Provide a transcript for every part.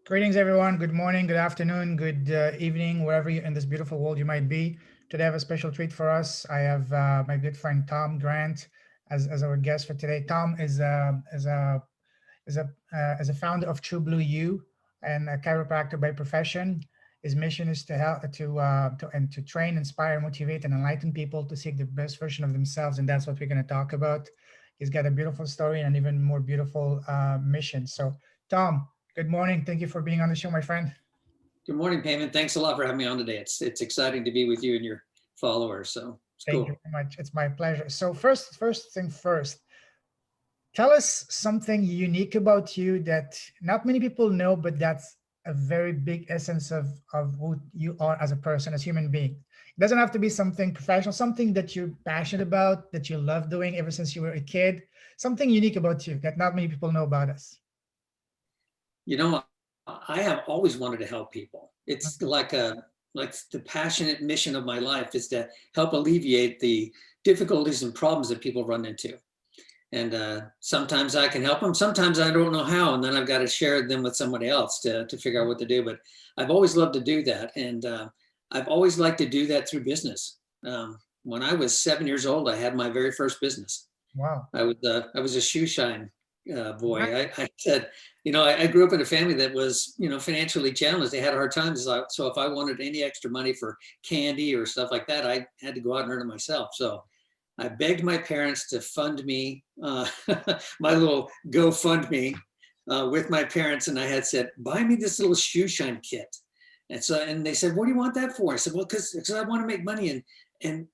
Greetings, everyone. Good morning, good afternoon, good evening, wherever you in this beautiful world you might be. Today, I have a special treat for us. I have my good friend Tom Grant as our guest for today. Tom is a founder of True Blue U and a chiropractor by profession. His mission is to help to train, inspire, motivate, and enlighten people to seek the best version of themselves, and that's what we're going to talk about. He's got a beautiful story and an even more beautiful mission. So, Tom, good morning. Thank you for being on the show, my friend. Good morning, Payman. Thanks a lot for having me on today. It's exciting to be with you and your followers. So it's Thank you cool. very much. It's my pleasure. So first thing first, tell us something unique about you that not many people know, but that's a very big essence of who you are as a person, as a human being. It doesn't have to be something professional, something that you're passionate about, that you love doing ever since you were a kid, something unique about you that not many people know about us. You know, I have always wanted to help people. It's like the passionate mission of my life is to help alleviate the difficulties and problems that people run into. And sometimes I can help them. Sometimes I don't know how, and then I've got to share them with somebody else to figure out what to do. But I've always loved to do that, and I've always liked to do that through business. When I was 7 years old, I had my very first business. Wow. I was a shoe shine boy. I said, I grew up in a family that was, financially challenged. They had hard times. So if I wanted any extra money for candy or stuff like that, I had to go out and earn it myself. So I begged my parents to fund me, my little GoFundMe with my parents. And I had said, buy me this little shoe shine kit. And they said, what do you want that for? I said, well, because I want to make money and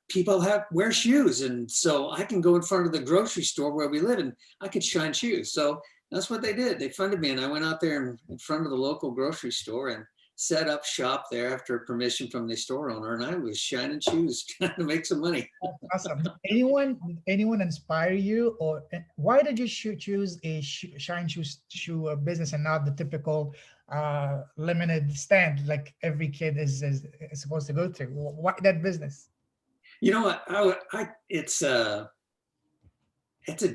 people wear shoes. And so I can go in front of the grocery store where we live and I could shine shoes. So that's what they did. They funded me. And I went out there in front of the local grocery store and set up shop there after permission from the store owner. And I was shining shoes, trying to make some money. Awesome. Anyone inspire you, or why did you choose a shine shoe business and not the typical limited stand like every kid is supposed to go to? Why that business? You know what? It's a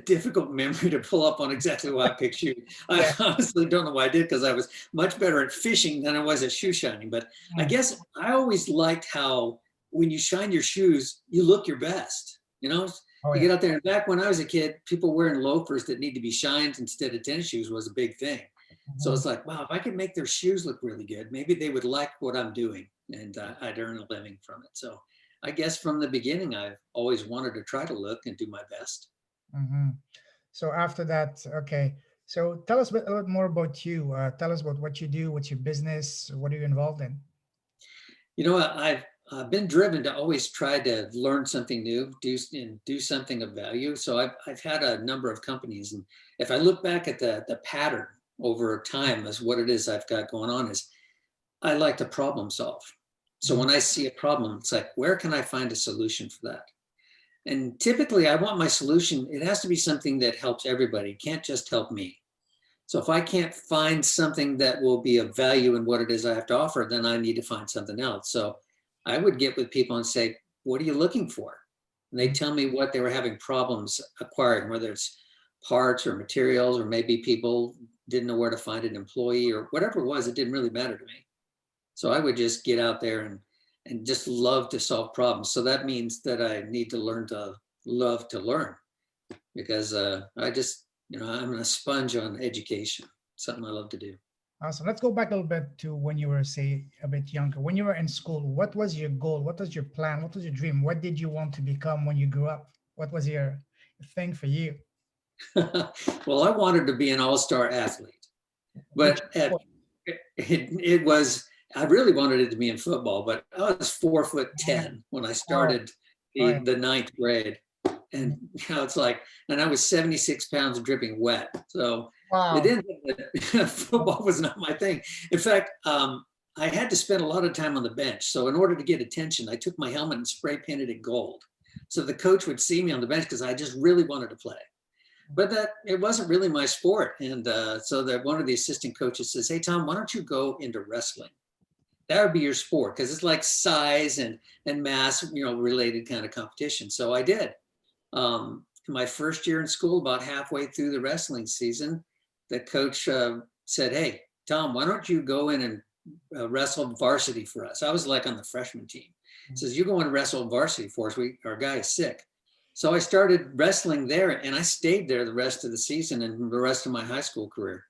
difficult memory to pull up on exactly why I picked shoes. I Yeah. honestly don't know why I did, because I was much better at fishing than I was at shoe shining. But I Mm. guess I always liked how when you shine your shoes, you look your best. Oh You yeah. get out there. And back when I was a kid, people wearing loafers that need to be shined instead of tennis shoes was a big thing. So Mhm. it's like, wow, if I could make their shoes look really good, maybe they would like what I'm doing, and I'd earn a living from it. So I guess from the beginning, I've always wanted to try to look and do my best. Mhm. So after that, okay. So tell us a bit more about you. Tell us about what you do, what's your business, what are you involved in? I've been driven to always try to learn something new, do something of value. So I've had a number of companies, and if I look back at the pattern over time as what it is I've got going on is I like to problem solve. So Mhm. when I see a problem, it's like, where can I find a solution for that? And typically, I want my solution. It has to be something that helps everybody. It can't just help me. So if I can't find something that will be of value in what it is I have to offer, then I need to find something else. So I would get with people and say, what are you looking for? And they tell me what they were having problems acquiring, whether it's parts or materials, or maybe people didn't know where to find an employee or whatever it was. It didn't really matter to me. So I would just get out there and just love to solve problems. So that means that I need to learn to love to learn, because I'm a sponge on education, something I love to do. Awesome. Let's go back a little bit to when you were, say, a bit younger. When you were in school, what was your goal? What was your plan? What was your dream? What did you want to become when you grew up? What was your thing for you? Well, I wanted to be an all-star athlete, Which but sport? it was, I really wanted it to be in football, but I was 4'10" when I Oh, started oh yeah. the ninth grade. And Mhm. it's like, and I was 76 pounds dripping wet. So it Wow. ended that football was not my thing. In fact, I had to spend a lot of time on the bench. So in order to get attention, I took my helmet and spray painted it gold. So the coach would see me on the bench because I just really wanted to play. But that it wasn't really my sport. And so that one of the assistant coaches says, hey, Tom, why don't you go into wrestling? That would be your sport, because it's like size and mass, related kind of competition. So I did. My first year in school, about halfway through the wrestling season, the coach said, hey, Tom, why don't you go in and wrestle varsity for us? I was like on the freshman team. He says, you go and wrestle varsity for us. Our guy is sick. So I started wrestling there, and I stayed there the rest of the season and the rest of my high school career.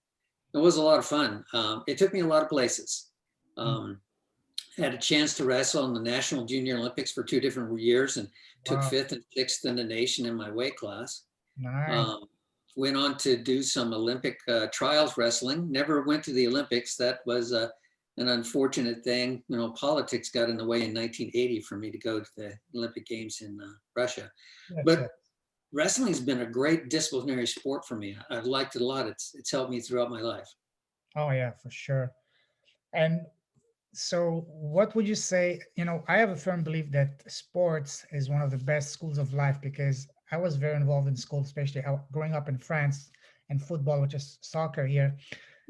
It was a lot of fun. It took me a lot of places. Had a chance to wrestle in the National Junior Olympics for 2 different years and took Wow. 5th and 6th in the nation in my weight class. Nice. Went on to do some Olympic trials wrestling. Never went to the Olympics. That was an unfortunate thing. You know, politics got in the way in 1980 for me to go to the Olympic Games in Russia. That's But it. wrestling's been a great disciplinary sport for me. I've liked it a lot. It's helped me throughout my life. Oh yeah, for sure. And so what would you say, I have a firm belief that sports is one of the best schools of life because I was very involved in school, especially growing up in France and football, which is soccer here.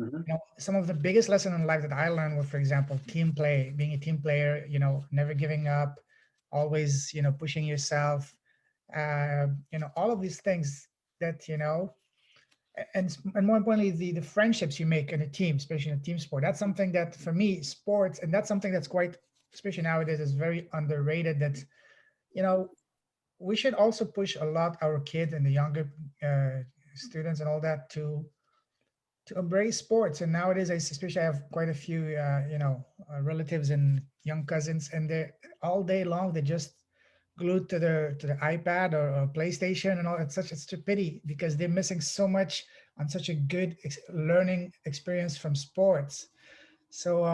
Mhm. Some of the biggest lessons in life that I learned were, for example, team play, being a team player, never giving up, always, pushing yourself, all of these things that, and more importantly, the friendships you make in a team, especially in a team sport. That's something that for me, sports, and that's something that's quite, especially nowadays, is very underrated. That you know we should also push a lot our kids and the younger students and all that to embrace sports. And nowadays, especially, I have quite a few relatives and young cousins, and they all day long they just glued to the iPad or PlayStation and all. It's such a stupidity because they're missing so much on such a good learning experience from sports. So,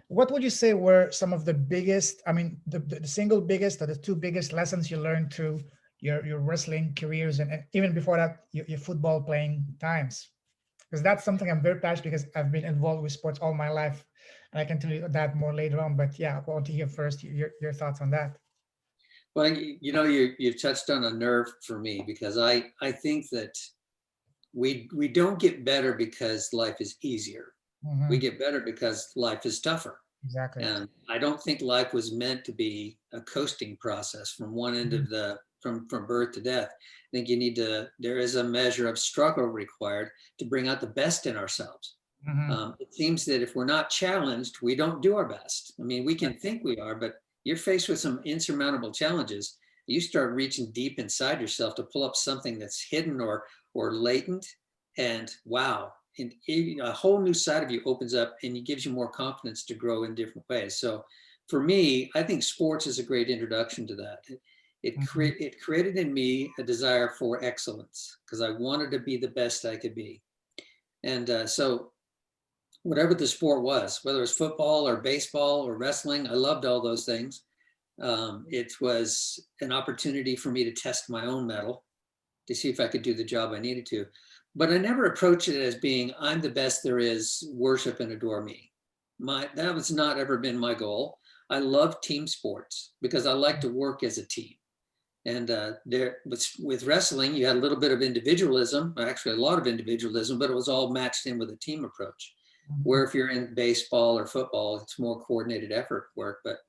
what would you say were some of the biggest? I mean, the single biggest or the two biggest lessons you learned through your wrestling careers and even before that, your football playing times? Because that's something I'm very passionate because I've been involved with sports all my life, and I can tell you that more later on. But yeah, I want to hear first your thoughts on that. Well, you've touched on a nerve for me because I think that we don't get better because life is easier. We Hmm. get better because life is tougher. Exactly. And I don't think life was meant to be a coasting process from one end Mhm. of from birth to death. I think there is a measure of struggle required to bring out the best in ourselves. Mhm. It seems that if we're not challenged, we don't do our best. I mean, we can think we are, but you're faced with some insurmountable challenges. You start reaching deep inside yourself to pull up something that's hidden or latent, and wow, and a whole new side of you opens up, and it gives you more confidence to grow in different ways. So, for me, I think sports is a great introduction to that. Mhm. It created in me a desire for excellence because I wanted to be the best I could be, and so whatever the sport was, whether it was football or baseball or wrestling. I loved all those things. It was an opportunity for me to test my own mettle to see if I could do the job I needed to. But I never approached it as being, I'm the best there is, worship and adore me. That was not ever been my goal. I love team sports because I like to work as a team. And there, with wrestling, you had a little bit of individualism, actually a lot of individualism, but it was all matched in with a team approach. Mhm. Where if you're in baseball or football, it's more coordinated effort work. But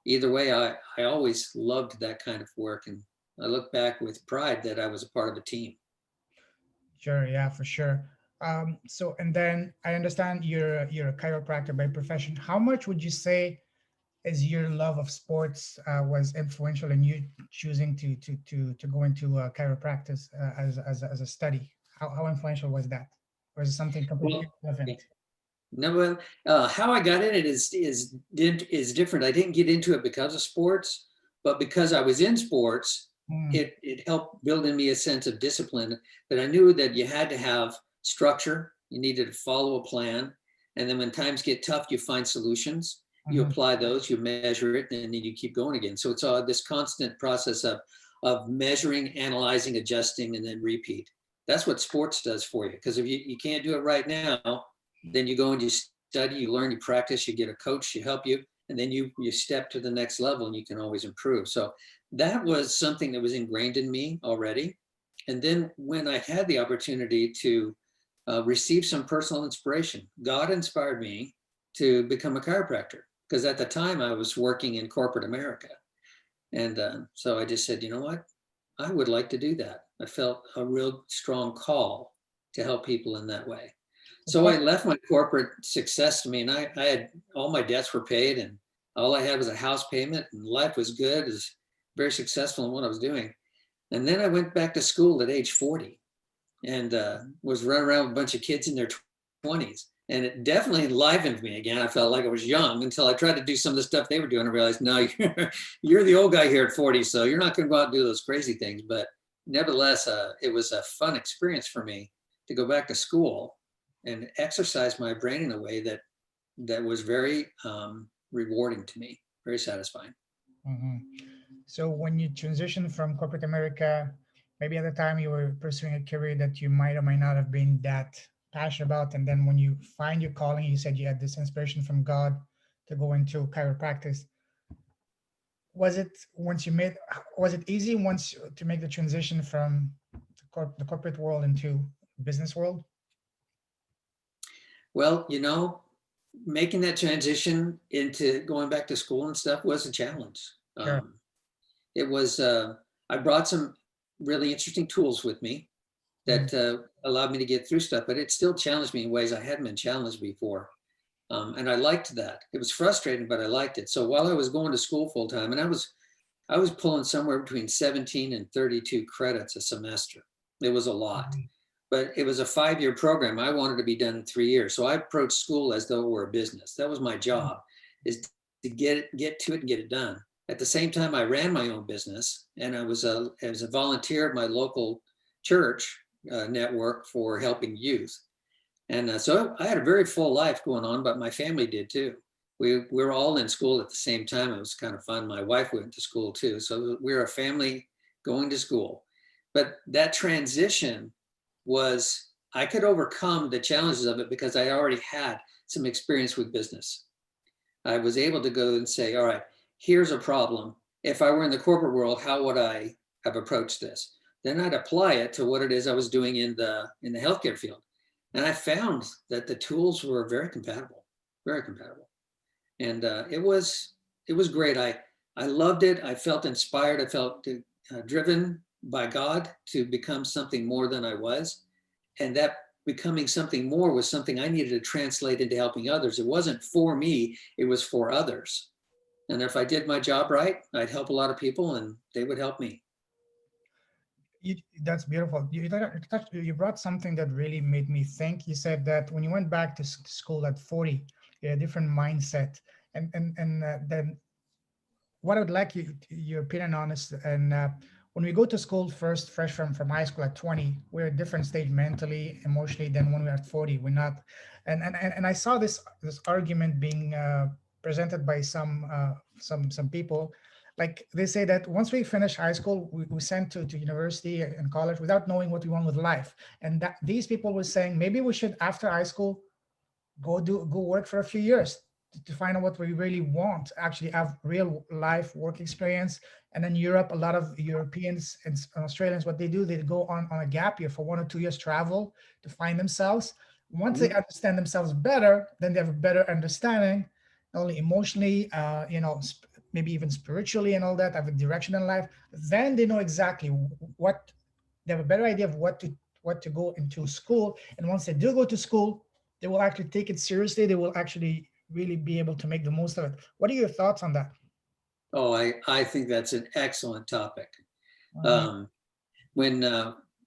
either way, I always loved that kind of work. And I look back with pride that I was a part of a team. Sure, yeah, for sure. So, and then I understand you're a chiropractor by profession. How much would you say is your love of sports was influential in you choosing to go into chiropractic as a study? How influential was that? Or is it something completely Well, yeah. irrelevant? No, well, how I got in it is different. I didn't get into it because of sports, but because I was in sports, Mm, it helped build in me a sense of discipline that I knew that you had to have structure. You needed to follow a plan, and then when times get tough, you find solutions. You mhm. apply those, you measure it, and then you keep going again. So it's this constant process of measuring, analyzing, adjusting, and then repeat. That's what sports does for you. Because if you can't do it right now, then you go and you study, you learn, you practice, you get a coach to help you, and then you step to the next level and you can always improve. So that was something that was ingrained in me already. And then when I had the opportunity to receive some personal inspiration, God inspired me to become a chiropractor because at the time I was working in corporate America. And so I just said, you know what? I would like to do that. I felt a real strong call to help people in that way. So I left my corporate success to me, and I had all my debts were paid, and all I had was a house payment, and life was good. It was very successful in what I was doing. And then I went back to school at age 40 and was running around with a bunch of kids in their 20s. And it definitely enlivened me again. I felt like I was young until I tried to do some of the stuff they were doing. I realized, no, you're the old guy here at 40, so you're not going to go out and do those crazy things. But nevertheless, it was a fun experience for me to go back to school and exercise my brain in a way that was very rewarding to me, very satisfying. Mm-hmm. So when you transitioned from corporate America, maybe at the time you were pursuing a career that you might or might not have been that passionate about, and then when you find your calling, you said you had this inspiration from God to go into chiropractic. Was it was it easy once to make the transition from the corporate world into business world? Well, making that transition into going back to school and stuff was a challenge. Sure. It was, I brought some really interesting tools with me that allowed me to get through stuff, but it still challenged me in ways I hadn't been challenged before. And I liked that. It was frustrating, but I liked it. So while I was going to school full time, and I was pulling somewhere between 17 and 32 credits a semester. It was a lot, but it was a 5-year program. I wanted to be done in 3 years. So I approached school as though it were a business. That was my job, is to get to it and get it done. At the same time, I ran my own business, and I was a volunteer at my local church network for helping youth. And so I had a very full life going on, but my family did too. We were all in school at the same time. It was kind of fun. My wife went to school too. So we were a family going to school. But that transition was, I could overcome the challenges of it because I already had some experience with business. I was able to go and say, all right, here's a problem. If I were in the corporate world, how would I have approached this? Then I'd apply it to what it is I was doing in the healthcare field. And I found that the tools were very compatible, very compatible. And it was great. I loved it. I felt inspired. I felt driven by God to become something more than I was. And that becoming something more was something I needed to translate into helping others. It wasn't for me, it was for others. And if I did my job right, I'd help a lot of people and they would help me. That's beautiful. You brought something that really made me think. You said that when you went back to school at 40, you had a different mindset. And then what I would like your opinion on is, and when we go to school first, fresh from high school at 20, we're at a different stage mentally, emotionally than when we're at 40. We're not, and I saw this argument being presented by some people. Like they say that once we finish high school, we sent to university and college without knowing what we want with life. And that these people were saying maybe we should, after high school, go work for a few years to find out what we really want, actually have real life work experience. And then Europe, a lot of Europeans and Australians, what they do, they go on a gap year for 1 or 2 years travel to find themselves. Once they understand themselves better, then they have a better understanding, not only emotionally, maybe even spiritually and all that, have a direction in life. Then they know exactly what, they have a better idea of what to go into school. And once they do go to school, they will actually take it seriously. They will actually really be able to make the most of it. What are your thoughts on that? Oh, I think that's an excellent topic. When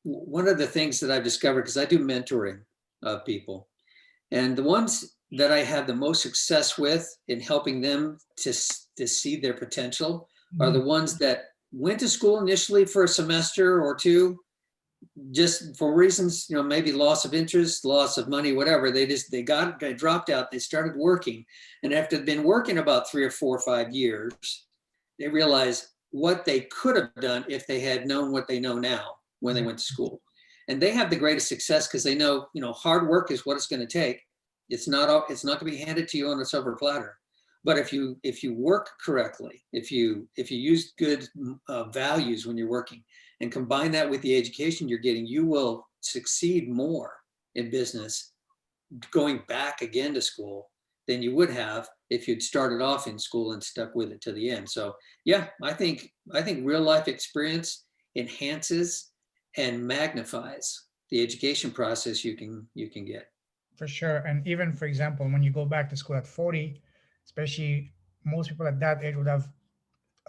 one of the things that I've discovered, because I do mentoring of people, and the ones that I have the most success with in helping them to see their potential are the ones that went to school initially for a semester or two, just for reasons, maybe loss of interest, loss of money, whatever. They dropped out, they started working. And after they've been working about 3 or 4 or 5 years, they realized what they could have done if they had known what they know now when they went to school. And they have the greatest success because they know, hard work is what it's going to take. It's not going to be handed to you on a silver platter. But if you work correctly, if you use good values when you're working and combine that with the education you're getting, you will succeed more in business going back again to school than you would have if you'd started off in school and stuck with it to the end. So yeah, I think real life experience enhances and magnifies the education process you can get. For sure. And even, for example, when you go back to school at 40, especially most people at that age would have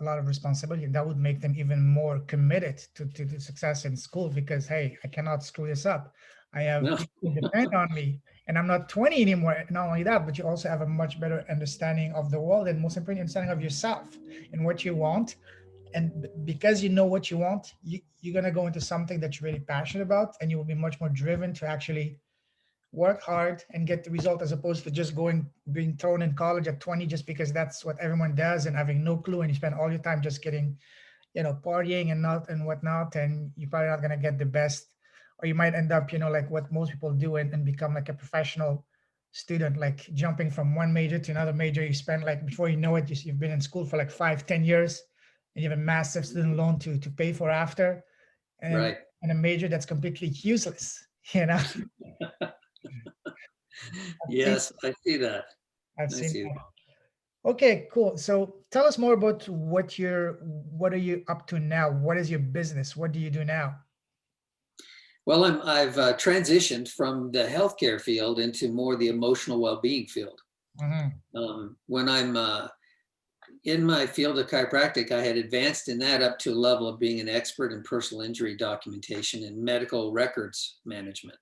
a lot of responsibility. That would make them even more committed to the success in school because, hey, I cannot screw this up. I have No, people who depend on me and I'm not 20 anymore. Not only that, but you also have a much better understanding of the world and most importantly, understanding of yourself and what you want. And because you know what you want, you're going to go into something that you're really passionate about and you will be much more driven to actually work hard and get the result as opposed to just being thrown in college at 20 just because that's what everyone does and having no clue and you spend all your time just getting partying and not and whatnot and you're probably not going to get the best or you might end up like what most people do and become like a professional student like jumping from one major to another major. You spend like before you know it you've been in school for like 5-10 years and you have a massive student loan to pay for after and right. and a major that's completely useless. you know I've seen, Yes, I see that. I've I seen see. that. Okay, cool. So tell us more about what are you up to now? What is your business? What do you do now? Well, I've transitioned from the healthcare field into more the emotional well-being field. Hmm. When I'm in my field of chiropractic, I had advanced in that up to a level of being an expert in personal injury documentation and medical records management.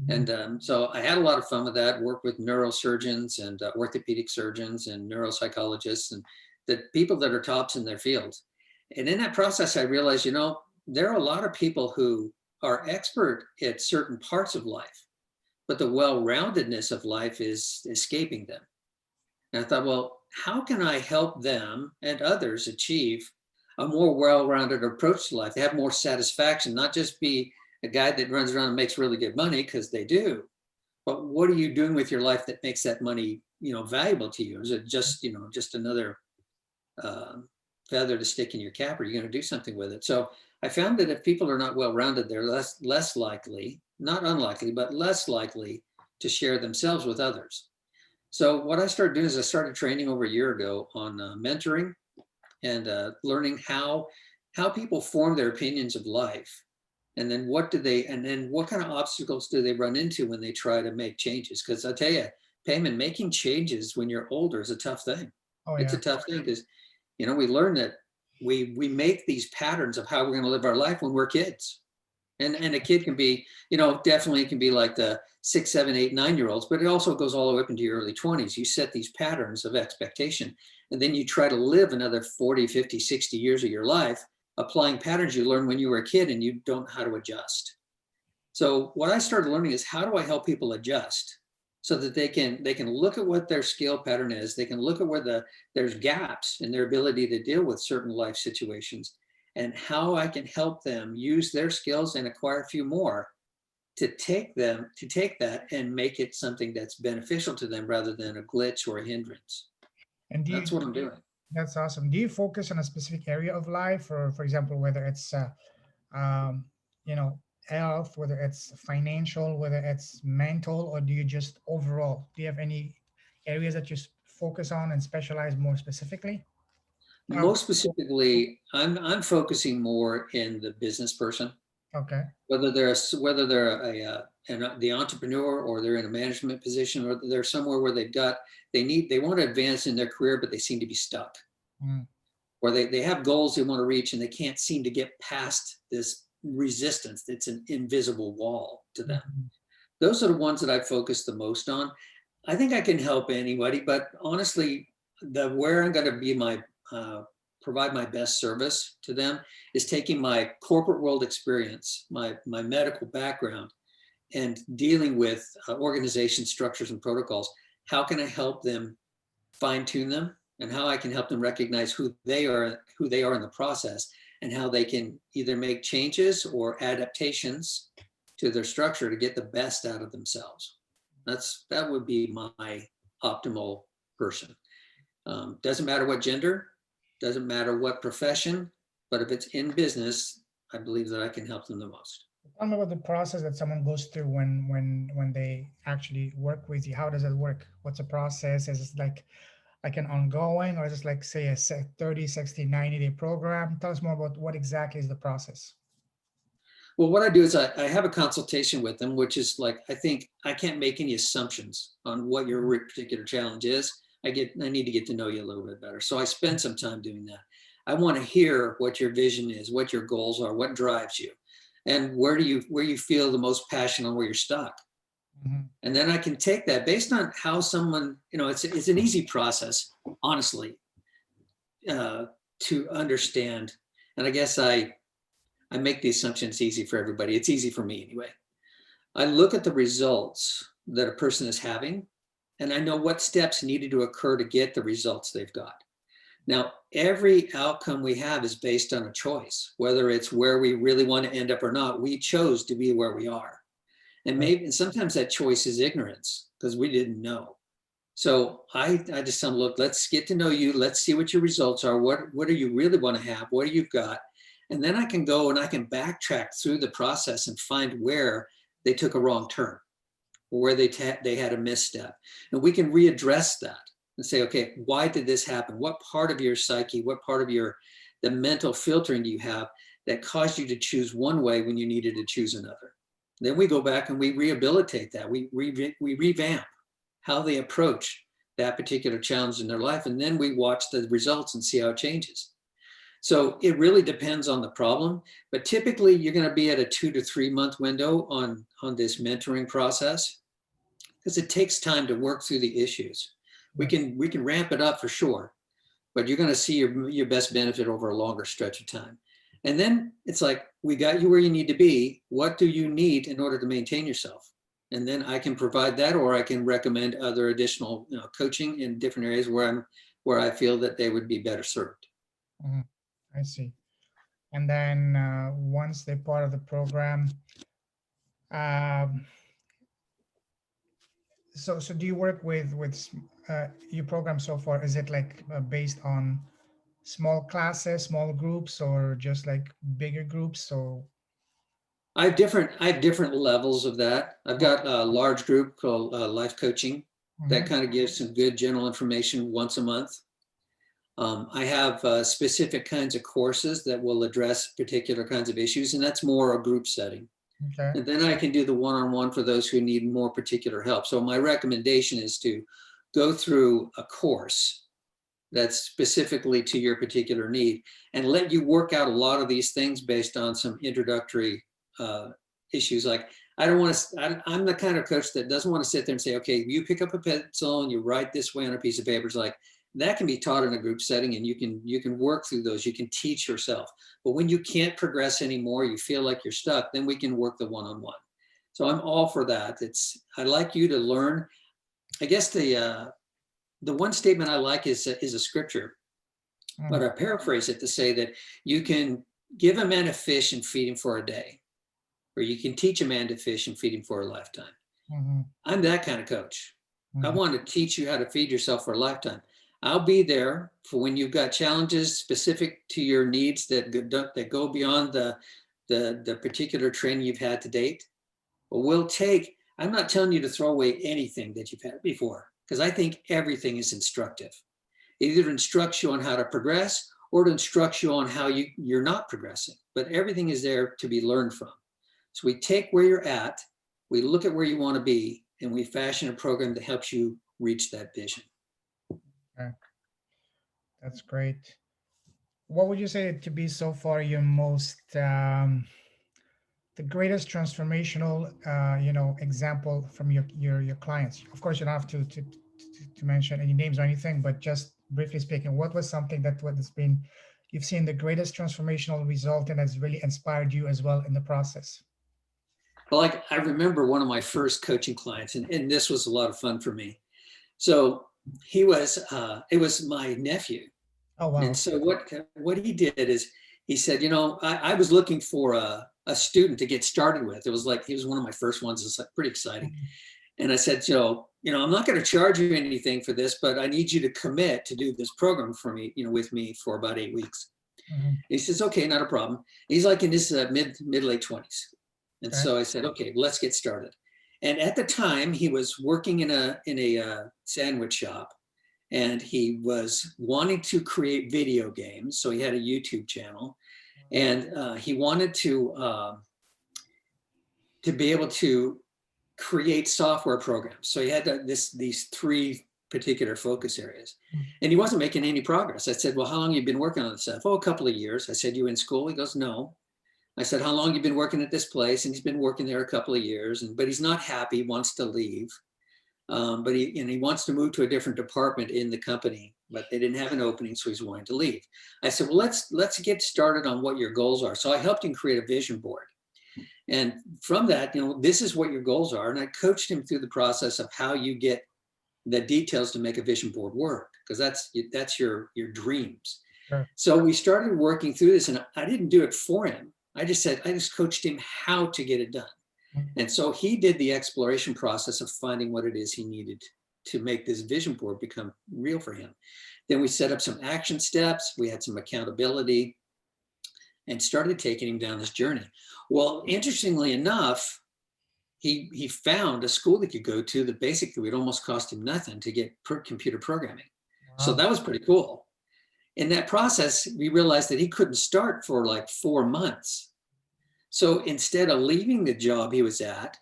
Hmm. And so I had a lot of fun with that, worked with neurosurgeons and orthopedic surgeons and neuropsychologists and the people that are tops in their fields. And in that process, I realized, there are a lot of people who are expert at certain parts of life, but the well-roundedness of life is escaping them. And I thought, well, how can I help them and others achieve a more well-rounded approach to life? They have more satisfaction, not just be a guy that runs around and makes really good money because they do, but what are you doing with your life that makes that money, valuable to you? Is it just another uh, feather to stick in your cap? Or are you going to do something with it? So I found that if people are not well-rounded, they're less likely, not unlikely, but less likely to share themselves with others. So what I started doing is I started training over a year ago on mentoring and learning how people form their opinions of life, and then what kind of obstacles do they run into when they try to make changes? Because I tell you, Payman, making changes when you're older is a tough thing. Oh It's yeah. a tough thing because we learn that we make these patterns of how we're going to live our life when we're kids. And a kid can be, definitely it can be like the 6, 7, 8, 9 year olds, but it also goes all the way up into your early 20s. You set these patterns of expectation, and then you try to live another 40, 50, 60 years of your life applying patterns you learned when you were a kid and you don't know how to adjust. So what I started learning is how do I help people adjust so that they can look at what their skill pattern is. They can look at where there's gaps in their ability to deal with certain life situations and how I can help them use their skills and acquire a few more to take that and make it something that's beneficial to them rather than a glitch or a hindrance. And That's what I'm doing. that's awesome. Do you focus on a specific area of life or for example, whether it's um, you know, health, whether it's financial, whether it's mental, or do you just overall, do you have any areas that you focus on and specialize more specifically? Uh, Most specifically, I'm focusing more in the business person, okay. whether they're the entrepreneur or they're in a management position or they're somewhere where they want to advance in their career, but they seem to be stuck, Mm. or they have goals they want to reach and they can't seem to get past this resistance. It's an invisible wall to them. Mhm. Those are the ones that I focus the most on. I think I can help anybody, but honestly, the where I'm going to be uh, provide my best service to them is taking my corporate world experience, my medical background, and dealing with organization structures and protocols. How can I help them fine tune them, and how I can help them recognize who they are in the process, and how they can either make changes or adaptations to their structure to get the best out of themselves. That would be my optimal person. Doesn't matter what gender, doesn't matter what profession, but if it's in business, I believe that I can help them the most. Tell me about the process that someone goes through when they actually work with you. How does it work? What's the process? Is it like an ongoing, or is it like say a 30, 60, 90-day program? Tell us more about what exactly is the process. Well, what I do is I have a consultation with them, which is like, I think I can't make any assumptions on what your particular challenge is. I need to get to know you a little bit better. So I spend some time doing that. I want to hear what your vision is, what your goals are, what drives you, and where you feel the most passion on where you're stuck. Mhm. And then I can take that based on how someone, it's an easy process, honestly, to understand. And I guess I make the assumption it's easy for everybody. It's easy for me anyway. I look at the results that a person is having, and I know what steps needed to occur to get the results they've got. Now, every outcome we have is based on a choice, whether it's where we really want to end up or not. We chose to be where we are. And sometimes that choice is ignorance because we didn't know. So I just tell them, look, let's get to know you. Let's see what your results are. What do you really want to have? What do you got? And then I can go and I can backtrack through the process and find where they took a wrong turn or where they had a misstep. And we can readdress that and say, okay, why did this happen? What part of your psyche, what part of the mental filtering do you have that caused you to choose one way when you needed to choose another? Then we go back and we rehabilitate that. We revamp how they approach that particular challenge in their life. And then we watch the results and see how it changes. So it really depends on the problem, but typically you're going to be at a 2 to 3 month window on this mentoring process because it takes time to work through the issues. We can ramp it up for sure, but you're going to see your best benefit over a longer stretch of time. And then it's like, we got you where you need to be. What do you need in order to maintain yourself? And then I can provide that, or I can recommend other additional coaching in different areas where I feel that they would be better served. Mm-hmm. I see. And then once they're part of the program, so do you work with your program so far? Is it like based on small classes, small groups, or just like bigger groups? So I have different levels of that. I've got a large group called Life Coaching that kind of gives some good general information once a month. I have specific kinds of courses that will address particular kinds of issues, and that's more a group setting. okay. And then I can do the one-on-one for those who need more particular help. So my recommendation is to go through a course that's specifically to your particular need and let you work out a lot of these things based on some introductory issues. Like, I'm the kind of coach that doesn't want to sit there and say, okay, you pick up a pencil and you write this way on a piece of paper. It's like, that can be taught in a group setting, and you can work through those. You can teach yourself. But when you can't progress anymore, you feel like you're stuck, then we can work the one-on-one. So I'm all for that. I like you to learn. I guess the one statement I like is a scripture, but I paraphrase it to say that you can give a man a fish and feed him for a day, or you can teach a man to fish and feed him for a lifetime. Mm-hmm. I'm that kind of coach. Mm-hmm. I want to teach you how to feed yourself for a lifetime. I'll be there for when you've got challenges specific to your needs that go beyond the particular training you've had to date. But I'm not telling you to throw away anything that you've had before, because I think everything is instructive. It either instructs you on how to progress or it instructs you on how you're not progressing, but everything is there to be learned from. So we take where you're at, we look at where you want to be, and we fashion a program that helps you reach that vision. Okay. That's great. What would you say to be so far your most the greatest transformational example from your clients? Of course, you don't have to mention any names or anything, but just briefly speaking, what was something you've seen the greatest transformational result and has really inspired you as well in the process? Well, I remember one of my first coaching clients, and this was a lot of fun for me. So it was my nephew. Oh, wow. And so what he did is he said, I was looking for a student to get started with. It was like, he was one of my first ones. It's like pretty exciting. And I said, Joe, I'm not going to charge you anything for this, but I need you to commit to do this program for me, with me for about 8 weeks. Mm-hmm. He says, okay, not a problem. He's like in his mid late 20s. And Okay. so I said, okay, let's get started. And at the time he was working in a sandwich shop, and he was wanting to create video games. So he had a YouTube channel, and he wanted to to be able to create software programs. So he had these three particular focus areas, and he wasn't making any progress. I said, well, how long have you been working on this stuff? Oh, a couple of years. I said, you in school? He goes, no. I said, how long have you been working at this place? And he's been working there a couple of years, but he's not happy, wants to leave. But he wants to move to a different department in the company, but they didn't have an opening, so he's wanting to leave. I said, well, let's get started on what your goals are. So I helped him create a vision board. And from that, this is what your goals are. And I coached him through the process of how you get the details to make a vision board work, because that's your dreams. Sure. So we started working through this, and I didn't do it for him. I just coached him how to get it done. And so he did the exploration process of finding what it is he needed to make this vision board become real for him. Then we set up some action steps. We had some accountability and started taking him down this journey. Well, interestingly enough, he found a school he could go to that basically would almost cost him nothing to get computer programming. Wow. So that was pretty cool. In that process, we realized that he couldn't start for like 4 months. So instead of leaving the job he was at,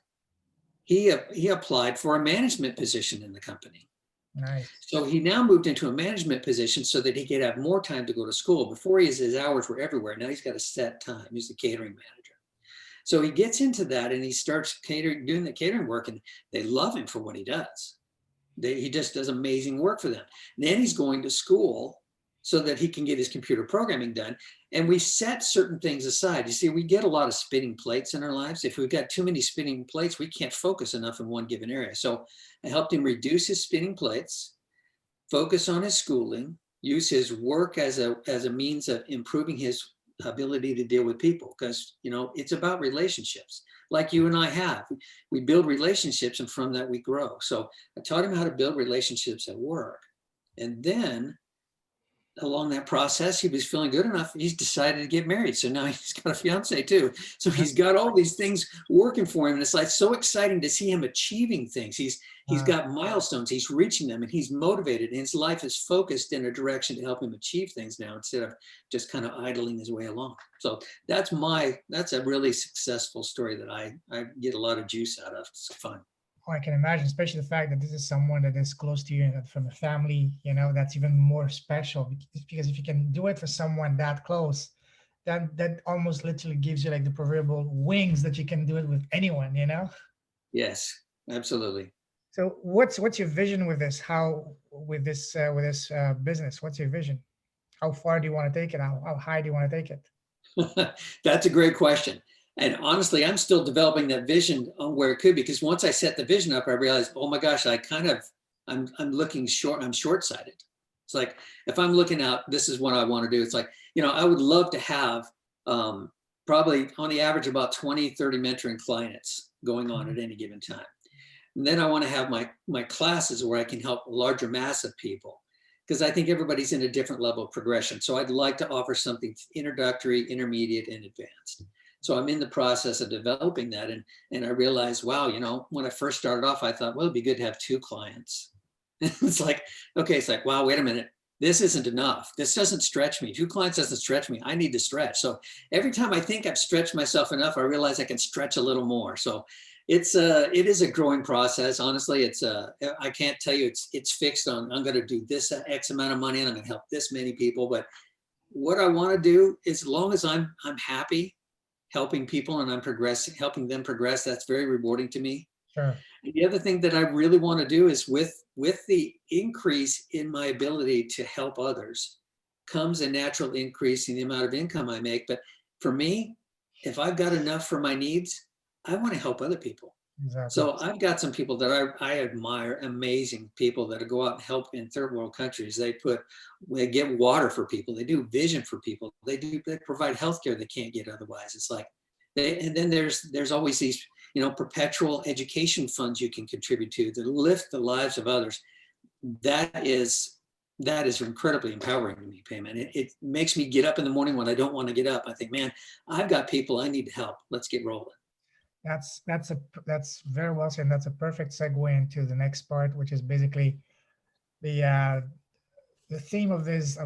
he applied for a management position in the company. Nice. So he now moved into a management position so that he could have more time to go to school. Before, his hours were everywhere. Now he's got a set time. He's the catering manager. So he gets into that and he starts doing the catering work, and they love him for what he does. He just does amazing work for them. And then he's going to school so that he can get his computer programming done. And we set certain things aside. You see, we get a lot of spinning plates in our lives. If we've got too many spinning plates, we can't focus enough in one given area. So I helped him reduce his spinning plates, focus on his schooling, use his work as a means of improving his ability to deal with people. Because, it's about relationships like you and I have. We build relationships, and from that we grow. So I taught him how to build relationships at work. And then along that process, he was feeling good enough. He's decided to get married. So now he's got a fiance too. So he's got all these things working for him. And it's like so exciting to see him achieving things. He's got milestones, he's reaching them, and he's motivated. And his life is focused in a direction to help him achieve things now, instead of just kind of idling his way along. So that's a really successful story that I get a lot of juice out of. It's fun. Oh, I can imagine, especially the fact that this is someone that is close to you and from a family, that's even more special, because if you can do it for someone that close, that almost literally gives you like the proverbial wings that you can do it with anyone, Yes, absolutely. So what's your vision with this? With this business, what's your vision? How far do you want to take it? How high do you want to take it? That's a great question. And honestly, I'm still developing that vision on where it could be, because once I set the vision up, I realized, oh my gosh, I'm looking short. I'm short-sighted. It's like, if I'm looking out, this is what I want to do. It's like, I would love to have probably on the average about 20, 30 mentoring clients going on at any given time. And then I want to have my classes where I can help a larger mass of people, because I think everybody's in a different level of progression. So I'd like to offer something introductory, intermediate, and advanced. So I'm in the process of developing that. And I realized, wow, when I first started off, I thought, well, it'd be good to have 2 clients. It's like, okay, it's like, wow, wait a minute. This isn't enough. This doesn't stretch me. 2 clients doesn't stretch me. I need to stretch. So every time I think I've stretched myself enough, I realize I can stretch a little more. So it is a growing process. Honestly, I can't tell you it's fixed on, I'm going to do this X amount of money and I'm going to help this many people. But what I want to do, as long as I'm happy helping people and I'm helping them progress, that's very rewarding to me. Sure. The other thing that I really want to do is with the increase in my ability to help others comes a natural increase in the amount of income I make. But for me, if I've got enough for my needs, I want to help other people. Exactly. So I've got some people that I admire, amazing people that go out and help in third world countries. They get water for people. They do vision for people. They provide healthcare they can't get otherwise. It's like, and then there's always these, perpetual education funds you can contribute to lift the lives of others. That is incredibly empowering to me, Pam. And it makes me get up in the morning when I don't want to get up. I think, man, I've got people I need to help. Let's get rolling. That's very well said. And that's a perfect segue into the next part, which is basically the theme of this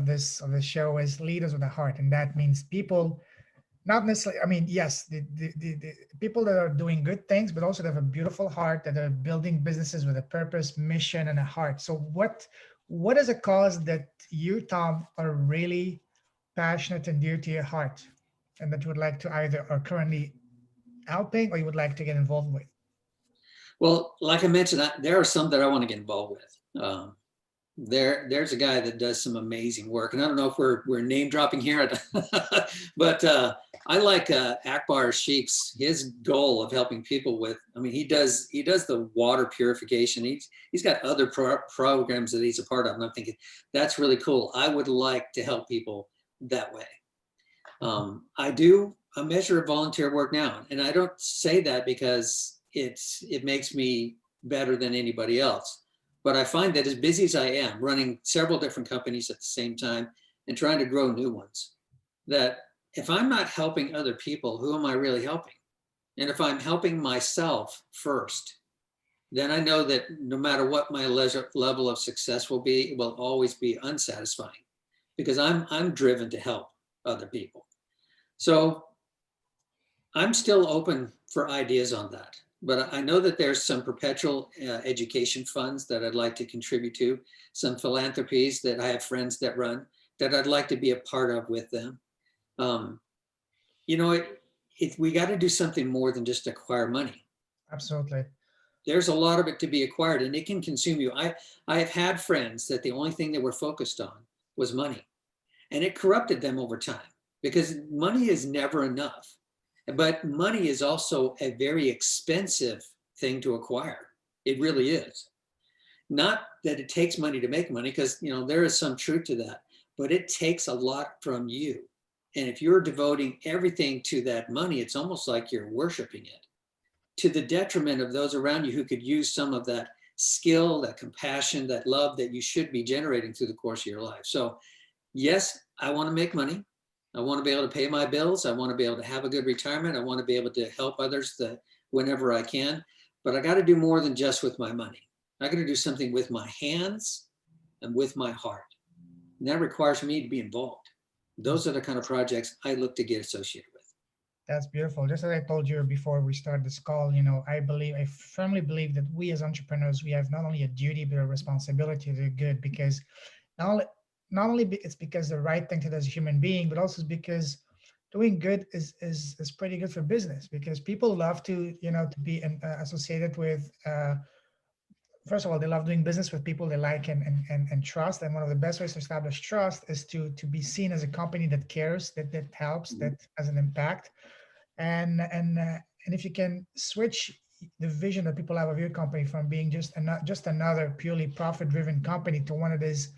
show is leaders with a heart, and that means people not necessarily, I mean, yes, the people that are doing good things, but also they have a beautiful heart, that are building businesses with a purpose, mission, and a heart. So what is a cause that you, Tom, are really passionate and dear to your heart, and that you would like to either are currently helping or you would like to get involved with? Well, like I mentioned, there are some that I want to get involved with. There's a guy that does some amazing work, and I don't know if we're name dropping here, but I like Akbar Sheik's his goal of helping people with. I mean, he does the water purification. He's got other programs that he's a part of, and I'm thinking that's really cool. I would like to help people that way. I do a measure of volunteer work now, and I don't say that because it makes me better than anybody else. But I find that as busy as I am running several different companies at the same time and trying to grow new ones, that if I'm not helping other people, who am I really helping? And if I'm helping myself first, then I know that no matter what my level of success will be, it will always be unsatisfying because I'm driven to help other people. So I'm still open for ideas on that. But I know that there's some perpetual education funds that I'd like to contribute to, some philanthropies that I have friends that run that I'd like to be a part of with them. Um, you know, we got to do something more than just acquire money. Absolutely. There's a lot of it to be acquired, and it can consume you. I have had friends that the only thing they were focused on was money, and it corrupted them over time because money is never enough. But money is also a very expensive thing to acquire. It really is. Not that it takes money to make money, because there is some truth to that, but it takes a lot from you. And if you're devoting everything to that money, it's almost like you're worshiping it to the detriment of those around you who could use some of that skill, that compassion, that love that you should be generating through the course of your life. So yes, I want to make money. I want to be able to pay my bills. I want to be able to have a good retirement. I want to be able to help others whenever I can. But I got to do more than just with my money. I got to do something with my hands and with my heart. And that requires me to be involved. Those are the kind of projects I look to get associated with. That's beautiful. Just as I told you before we start this call, I firmly believe that we as entrepreneurs, we have not only a duty, but a responsibility to do good, because not only, it's because the right thing to do as a human being, but also because doing good is pretty good for business, because people love to be associated with, first of all, they love doing business with people they like and trust. And one of the best ways to establish trust is to be seen as a company that cares, that helps, that has an impact. And if you can switch the vision that people have of your company from being just another purely profit-driven company to one that is,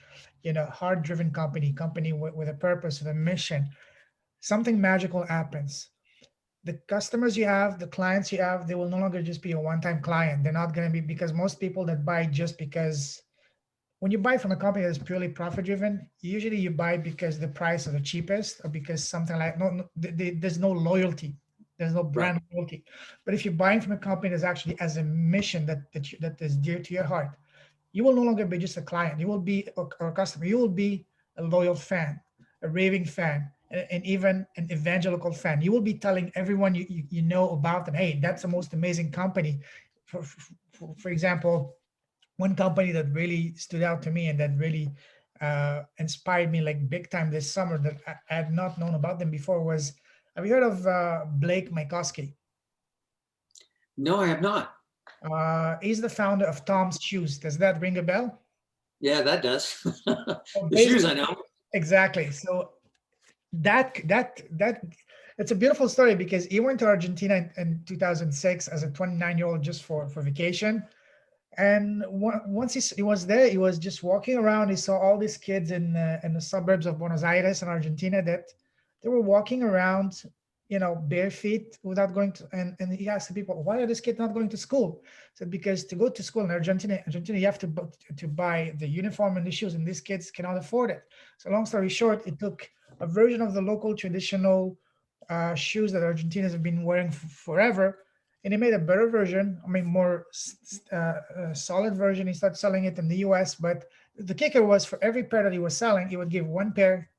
heart-driven company with a purpose, with a mission, something magical happens. The customers you have, the clients you have, they will no longer just be a one-time client. They're not going to be, because most people that buy just because, when you buy from a company that's purely profit driven, usually you buy because the price is the cheapest, or because something like, there's no loyalty. There's no Right. brand loyalty. But if you're buying from a company that's actually has a mission that is dear to your heart, you will no longer be just a client. You will be a customer. You will be a loyal fan, a raving fan, and even an evangelical fan. You will be telling everyone you know about them, hey, that's the most amazing company. For example, one company that really stood out to me and that really inspired me like big time this summer, that I had not known about them before, was, have you heard of Blake Mycoskie? No, I have not. He's the founder of Tom's Shoes. Does that ring a bell? Yeah, that does. Well, The shoes I know. exactly. So that it's a beautiful story, because he went to Argentina in 2006 as a 29-year-old just for vacation. And once he was there, he was just walking around. He saw all these kids in the suburbs of Buenos Aires in Argentina, that they were walking around, bare feet without going to. And he asked the people, why are these kids not going to school? He said, because to go to school in Argentina, you have to buy the uniform and the shoes, and these kids cannot afford it. So long story short, it took a version of the local traditional shoes that Argentinians have been wearing forever, and he made a better version. I mean, more solid version. He started selling it in the U.S. But the kicker was, for every pair that he was selling, he would give one pair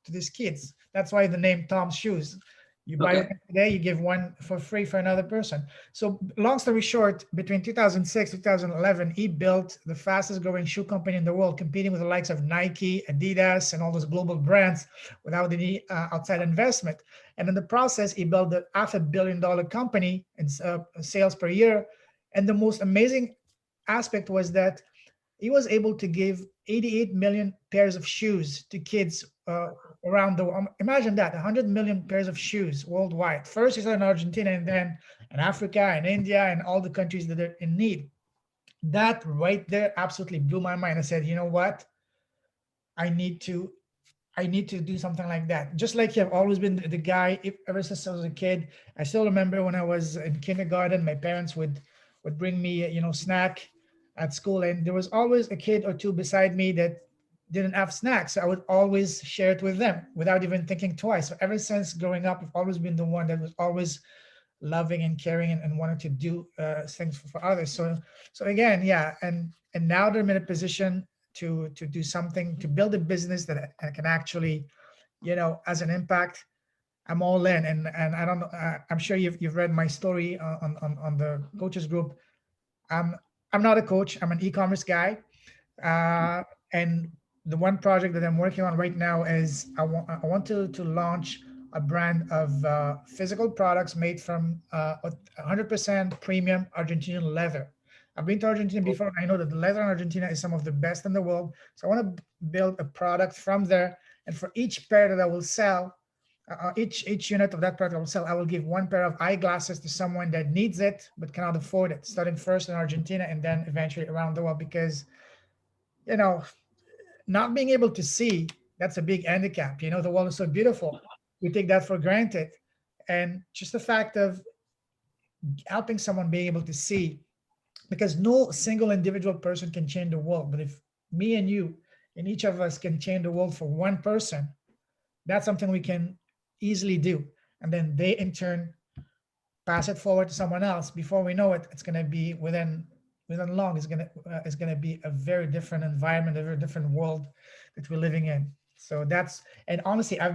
to these kids. That's why the name Tom's Shoes. You buy Okay. one today, you give one for free for another person. So long story short, between 2006 2011, he built the fastest growing shoe company in the world, competing with the likes of Nike, Adidas, and all those global brands without any outside investment. And in the process, he built a $500 million company in sales per year. And the most amazing aspect was that he was able to give 88 million pairs of shoes to kids around the world. Imagine that, 100 million pairs of shoes worldwide. First, he started in Argentina, and then in Africa and India and all the countries that are in need. That right there absolutely blew my mind. I said, you know what? I need to I need to do something like that. Just like you have always been the guy, ever since I was a kid. I still remember when I was in kindergarten, my parents would bring me, snack at school, and there was always a kid or two beside me that didn't have snacks. So I would always share it with them without even thinking twice. So ever since growing up, I've always been the one that was always loving and caring and wanting to do things for others. So again, yeah, and now that I'm in a position to do something, to build a business that I can actually, as an impact, I'm all in. And I don't know, I'm sure you've read my story on the coaches group. I'm I'm not a coach. I'm an e-commerce guy. Uh, and the one project that I'm working on right now is I want to launch a brand of physical products made from 100% premium Argentinian leather. I've been to Argentina before, and I know that the leather in Argentina is some of the best in the world. So I want to build a product from there, and for each pair that I will sell, each unit of that product I will sell, I will give one pair of eyeglasses to someone that needs it but cannot afford it, starting first in Argentina and then eventually around the world. Because you know, not being able to see, that's a big handicap. The world is so beautiful. We take that for granted. And just the fact of helping someone being able to see, because no single individual person can change the world. But if me and you and each of us can change the world for one person, that's something we can easily do. And then they in turn pass it forward to someone else. Before we know it, it's going to be within long. It's going to be a very different environment, a very different world that we're living in. So that's, and honestly, uh,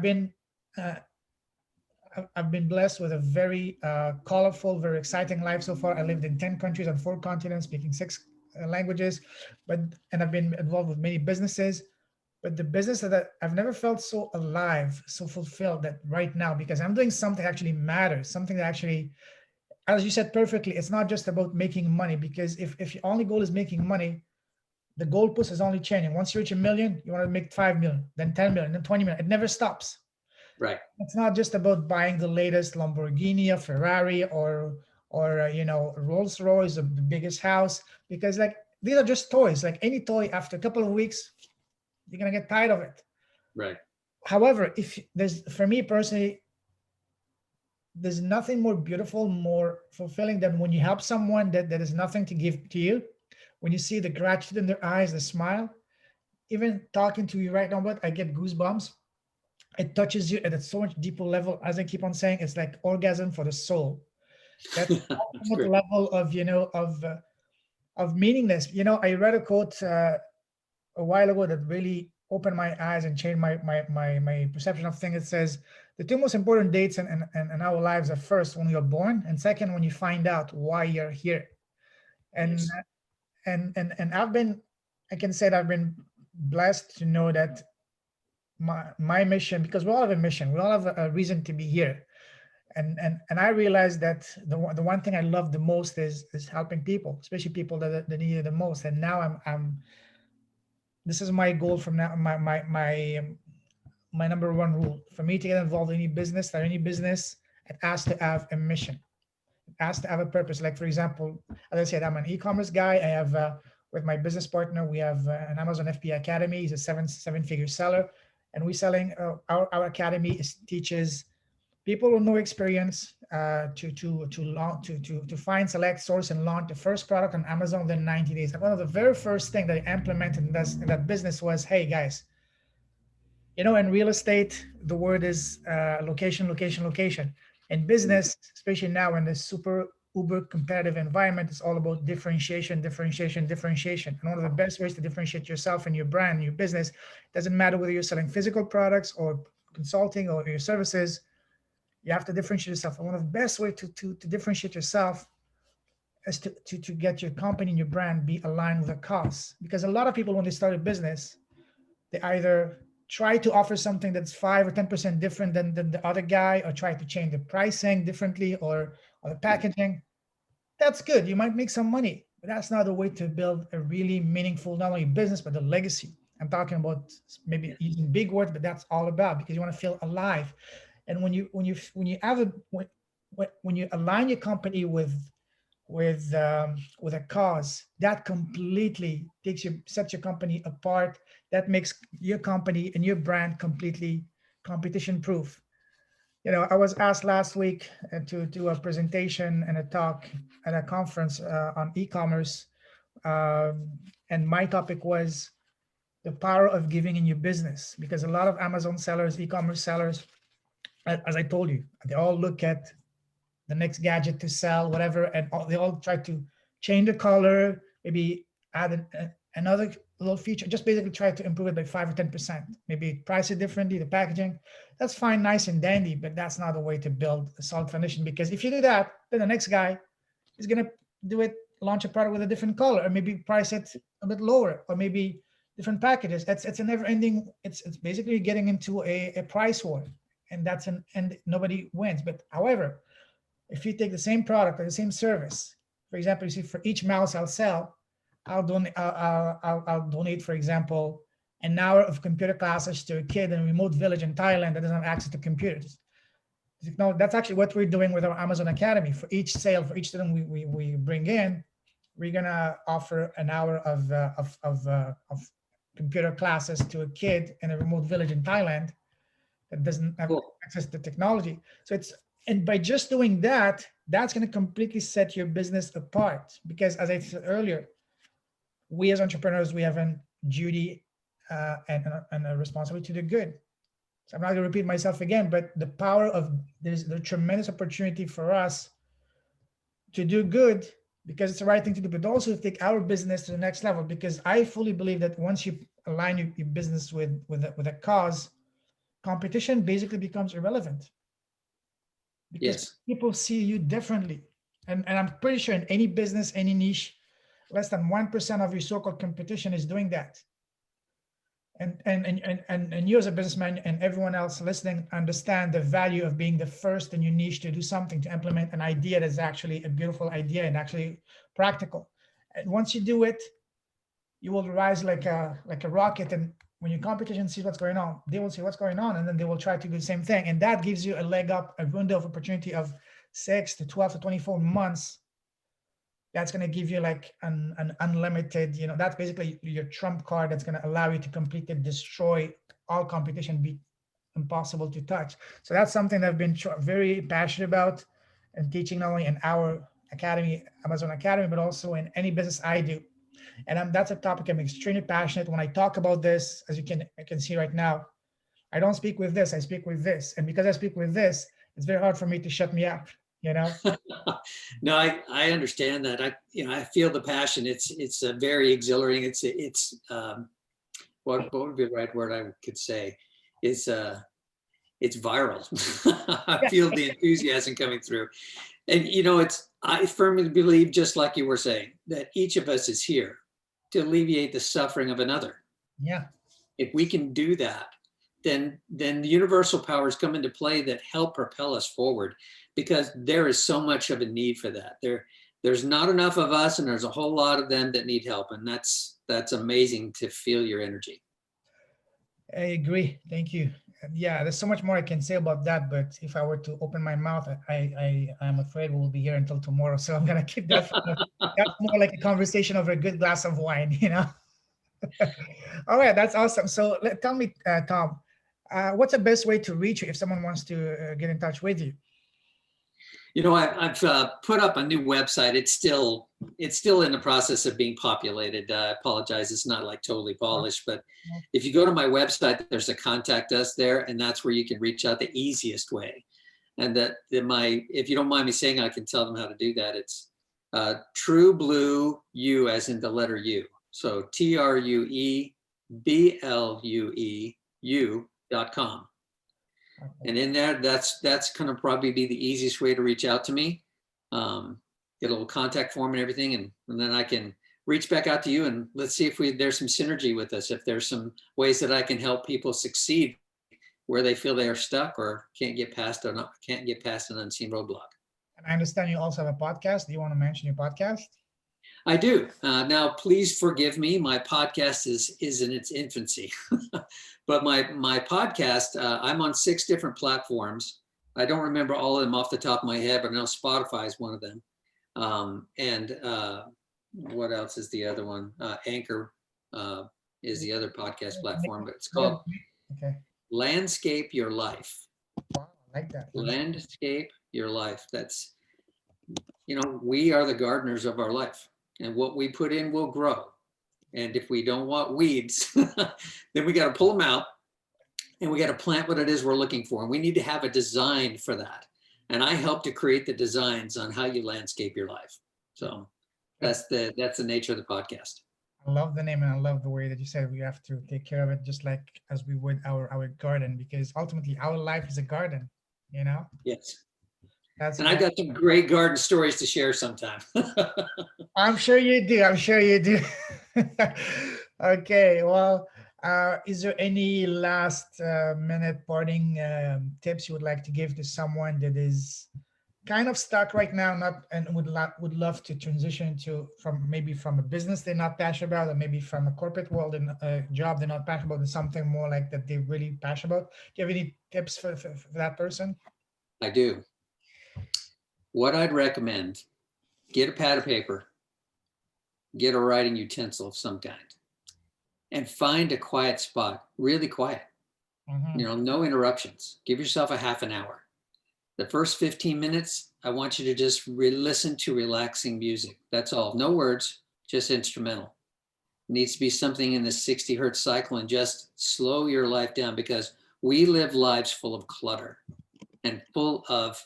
I've been blessed with a very colorful, very exciting life so far. I lived in 10 countries on 4 continents, speaking 6 languages, and I've been involved with many businesses. But the business that I've never felt so alive, so fulfilled that right now, because I'm doing something that actually matters, something that actually, as you said perfectly, it's not just about making money. Because if your only goal is making money, the goalpost is only changing. Once you reach a million, you want to make 5 million, then 10 million, then 20 million. It never stops. Right. It's not just about buying the latest Lamborghini or Ferrari or Rolls Royce or the biggest house, because like these are just toys. Like any toy, after a couple of weeks, you're gonna get tired of it. Right. However, if there's, for me personally, there's nothing more beautiful, more fulfilling than when you help someone that is nothing to give to you. When you see the gratitude in their eyes, the smile, even talking to you right now, but I get goosebumps. It touches you at a so much deeper level. As I keep on saying, it's like orgasm for the soul. That's the That's ultimate great. level of meaningless. I read a quote a while ago that really opened my eyes and changed my perception of things. It says the two most important dates in our lives are, first when you're born, and second when you find out why you're here. And Yes. and I can say that I've been blessed to know that my mission, because we all have a mission, we all have a reason to be here. And I realized that the one thing I love the most is helping people, especially people that need it the most. And now I'm this is my goal from now. My number one rule for me to get involved in any business, it has to have a mission. It has to have a purpose. Like for example, as I said, I'm an e-commerce guy. I have with my business partner, we have an Amazon FB Academy. He's a seven-figure seller, and we're selling. Our academy teaches people with no experience to find, select, source, and launch the first product on Amazon within 90 days. And one of the very first things that I implemented in that business was, hey guys, in real estate, the word is location, location, location. In Mm. business, especially now in this super uber competitive environment, it's all about differentiation, differentiation, differentiation. And one of the best ways to differentiate yourself and your brand, your business, doesn't matter whether you're selling physical products or consulting or your services, You have to differentiate yourself. And one of the best way to differentiate yourself is to get your company and your brand be aligned with a cause. Because a lot of people, when they start a business, they either try to offer something that's 5 or 10% different than the other guy, or try to change the pricing differently, or the packaging. That's good. You might make some money, but that's not the way to build a really meaningful, not only business, but a legacy. I'm talking about maybe using big words, but that's all about, because you want to feel alive. And when you have when you align your company with a cause, that completely sets your company apart. That makes your company and your brand completely competition proof. I was asked last week to do a presentation and a talk at a conference on e-commerce, and my topic was the power of giving in your business, because a lot of Amazon sellers, e-commerce sellers, as I told you, they all look at the next gadget to sell, whatever, and they all try to change the color, maybe add another little feature, just basically try to improve it by 5 or 10%, maybe price it differently, the packaging. That's fine, nice and dandy, but that's not a way to build a solid foundation, because if you do that, then the next guy is going to launch a product with a different color, or maybe price it a bit lower, or maybe different packages. It's a never ending, it's basically getting into a price war, and and nobody wins. But however, if you take the same product or the same service, for example, you see, for each mouse I'll sell, I'll donate, for example, an hour of computer classes to a kid in a remote village in Thailand that doesn't have access to computers. No, that's actually what we're doing with our Amazon Academy. For each sale, for each student we bring in, we're gonna offer an hour of computer classes to a kid in a remote village in Thailand that doesn't have access to technology. So and by just doing that, that's going to completely set your business apart. Because as I said earlier, we as entrepreneurs, we have a duty and a responsibility to do good. So I'm not going to repeat myself again, but there's the tremendous opportunity for us to do good, because it's the right thing to do, but also to take our business to the next level. Because I fully believe that once you align your business with a cause, competition basically becomes irrelevant, because people see you differently. And I'm pretty sure in any business, any niche, less than 1% of your so-called competition is doing that. And you as a businessman and everyone else listening understand the value of being the first in your niche to do something, to implement an idea that's actually a beautiful idea and actually practical. And once you do it, you will rise like a rocket. And when your competition sees what's going on, they will see what's going on, and then they will try to do the same thing. And that gives you a leg up, a window of opportunity of 6 to 12 to 24 months. That's going to give you like an unlimited, that's basically your trump card that's going to allow you to completely destroy all competition, be impossible to touch. So that's something that I've been very passionate about, and teaching not only in our academy, Amazon Academy, but also in any business I do. And that's a topic I'm extremely passionate. When I talk about this, as I can see right now, I don't speak with this, I speak with this. And because I speak with this, it's very hard for me to shut me up, No, I understand that. I feel the passion. It's a very exhilarating. It's what would be the right word I could say? It's viral. I feel the enthusiasm coming through. And I firmly believe, just like you were saying, that each of us is here to alleviate the suffering of another. Yeah. If we can do that, then the universal powers come into play that help propel us forward, because there is so much of a need for that. There's not enough of us, and there's a whole lot of them that need help. And that's amazing to feel your energy. I agree. Thank you. Yeah, there's so much more I can say about that, but if I were to open my mouth, I'm afraid we'll be here until tomorrow. So I'm gonna keep that. That's more like a conversation over a good glass of wine, All right, that's awesome. So tell me, Tom, what's the best way to reach you if someone wants to get in touch with you? I've put up a new website. It's still in the process of being populated. I apologize. It's not like totally polished, but if you go to my website, there's a contact us there, and that's where you can reach out the easiest way. And if you don't mind me saying, I can tell them how to do that. It's True Blue U, as in the letter U. So TrueBlueU.com. And in there, that's going to probably be the easiest way to reach out to me. Get a little contact form and everything, and then I can reach back out to you, and let's see if there's some synergy with us. If there's some ways that I can help people succeed where they feel they are stuck or can't get past an unseen roadblock. And I understand you also have a podcast. Do you want to mention your podcast? I do. Now, please forgive me. My podcast is in its infancy, but my podcast, I'm on 6 different platforms. I don't remember all of them off the top of my head, but I know Spotify is one of them. And what else is the other one? Anchor is the other podcast platform, but it's called Landscape Your Life. Wow, I like that. Landscape Your Life. That's, we are the gardeners of our life, and what we put in will grow. And if we don't want weeds, then we got to pull them out, and we got to plant what it is we're looking for. And we need to have a design for that. And I help to create the designs on how you landscape your life. So that's the nature of the podcast. I love the name, and I love the way that you said we have to take care of it just like as we would our garden, because ultimately our life is a garden, Yes. And I got some great garden stories to share sometime. I'm sure you do. Okay, well, is there any last minute parting tips you would like to give to someone that is kind of stuck right now, and would love to transition from a business they're not passionate about, or maybe from a corporate world and a job they're not passionate about, to something more like that they're really passionate about? Do you have any tips for that person? I do. What I'd recommend, get a pad of paper, get a writing utensil of some kind, and find a quiet spot, really quiet. No interruptions. Give yourself a half an hour. The first 15 minutes, I want you to just listen to relaxing music. That's all. No words, just instrumental. It needs to be something in the 60 hertz cycle, and just slow your life down, because we live lives full of clutter and full of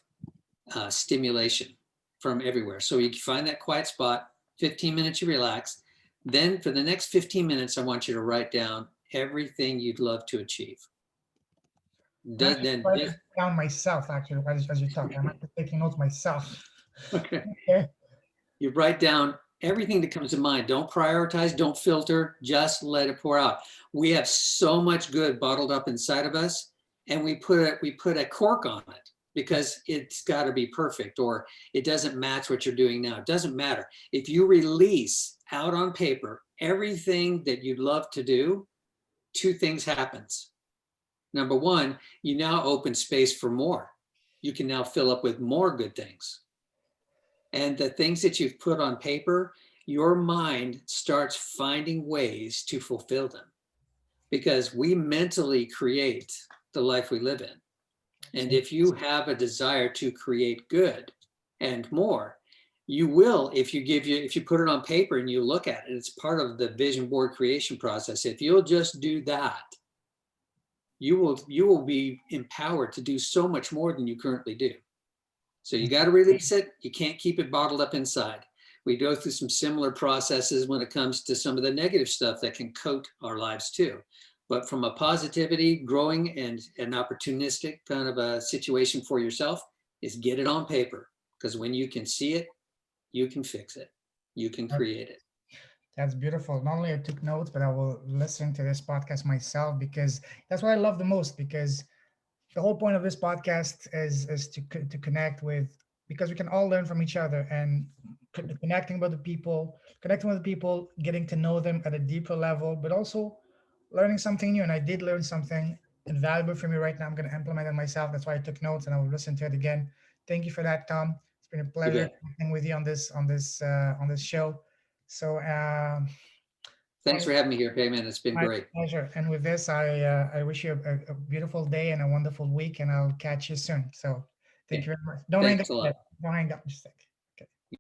stimulation from everywhere. So you can find that quiet spot, 15 minutes, you relax. Then for the next 15 minutes, I want you to write down everything you'd love to achieve. Then down myself, actually, as you talk. I'm actually taking notes myself. Okay. You write down everything that comes to mind. Don't prioritize, don't filter, just let it pour out. We have so much good bottled up inside of us, and we put a cork on it because it's got to be perfect, or it doesn't match what you're doing now. It doesn't matter. If you release out on paper everything that you'd love to do, 2 things happens. Number 1, you now open space for more. You can now fill up with more good things. And the things that you've put on paper, your mind starts finding ways to fulfill them, because we mentally create the life we live in. And if you have a desire to create good and more, you will, if you put it on paper and you look at it, it's part of the vision board creation process. If you'll just do that, you will be empowered to do so much more than you currently do. So you got to release it. You can't keep it bottled up inside. We go through some similar processes when it comes to some of the negative stuff that can coat our lives too. But from a positivity, growing, and an opportunistic kind of a situation for yourself, is get it on paper. Because when you can see it, you can fix it. You can create it. That's beautiful. Not only I took notes, but I will listen to this podcast myself, because that's what I love the most. Because the whole point of this podcast is to connect with, because we can all learn from each other, and connecting with people, getting to know them at a deeper level, but also learning something new. And I did learn something invaluable from you right now. I'm going to implement it myself. That's why I took notes, and I will listen to it again. Thank you for that, Tom. It's been a pleasure connecting with you on this show. So thanks for having me here, Payman. It's been great. Pleasure. And with this, I wish you a beautiful day and a wonderful week, and I'll catch you soon. So thank you very much. Don't hang up. Don't hang up. Just a second.